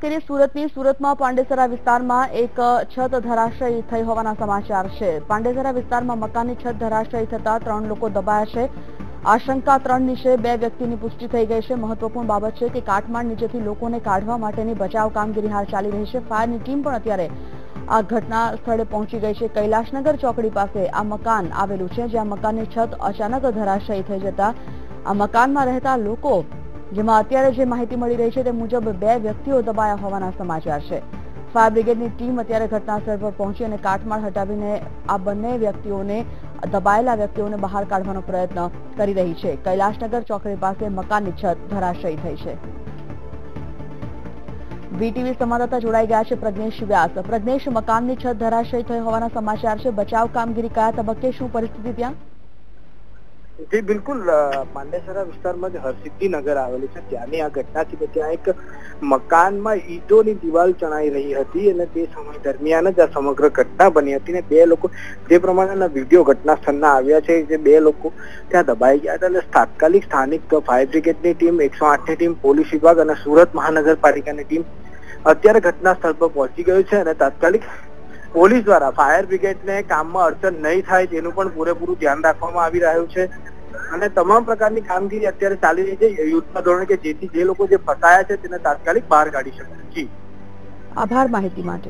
કરીએ સુરતમાં પાંડેસરા વિસ્તારમાં એક છત ધરાશાયી થઈ હોવાના સમાચાર છે। પાંડેસરા વિસ્તારમાં મકાનની છત ધરાશાયી થતા 3 લોકો દબાયા છે। આશંકા 3ની છે। 2 વ્યક્તિની પુષ્ટિ થઈ ગઈ છે। મહત્વપૂર્ણ બાબત છે કે કાટમાળ નીચેથી લોકોને કાઢવા માટેની બચાવ કામગીરી હાલ ચાલી રહી છે। ફાયરની ટીમ પણ અત્યારે આ ઘટના સ્થળે પહોંચી ગઈ છે। કૈલાશનગર ચોકડી પાસે આ મકાન આવેલું છે, જ્યાં મકાનની છત અચાનક ધરાશાયી થઈ જતા આ મકાનમાં રહેતા લોકો, જેમાં અત્યારે જે માહિતી મળી રહી છે તે મુજબ 2 વ્યક્તિઓ દબાયા હોવાના સમાચાર છે। ફાયર બ્રિગેડની ટીમ અત્યારે ઘટનાસ્થળ પર પહોંચી અને કાટમાળ હટાવીને આ બંને વ્યક્તિઓને, દબાયેલા વ્યક્તિઓને બહાર કાઢવાનો પ્રયત્ન કરી રહી છે। કૈલાશનગર ચોકડી પાસે મકાનની છત ધરાશાયી થઈ છે। વીટીવી સંવાદદાતા જોડાઈ ગયા છે પ્રજ્ઞેશ વ્યાસ। પ્રજ્ઞેશ, મકાનની છત ધરાશાયી થઈ હોવાના સમાચાર છે। બચાવ કામગીરી કયા તબક્કે, શું પરિસ્થિતિ ત્યાં? જી બિલકુલ, પાંડેસરા વિસ્તારમાં જે હરસિદ્ધિનગર આવેલું છે ત્યાંની આ ઘટના છે। ત્યાં એક મકાનમાં ઈંટોની દિવાલ ચણાઈ રહી હતી અને તે સમય દરમિયાન જ આ સમગ્ર ઘટના બની હતી ને 2 લોકો, જે પ્રમાણેના વિડીયો ઘટના સ્થળના આવ્યા છે, જે 2 લોકો ત્યાં દબાઈ ગયા હતા અને તાત્કાલિક સ્થાનિક ફાયર બ્રિગેડની ટીમ, 108ની ટીમ, પોલીસ વિભાગ અને સુરત મહાનગરપાલિકાની ટીમ અત્યારે ઘટના સ્થળ પર પહોંચી ગયું છે અને તાત્કાલિક પોલીસ દ્વારા ફાયર બ્રિગેડને કામમાં અડચણ નહીં થાય તેનું પણ પૂરેપૂરું ધ્યાન રાખવામાં આવી રહ્યું છે અને તમામ પ્રકારની કામગીરી અત્યારે ચાલી રહી છે યુદ્ધના ધોરણે, કે જેથી જે લોકો જે ફસાયા છે તેને તાત્કાલિક બહાર કાઢી શકાય। જી, આભાર માહિતી માટે।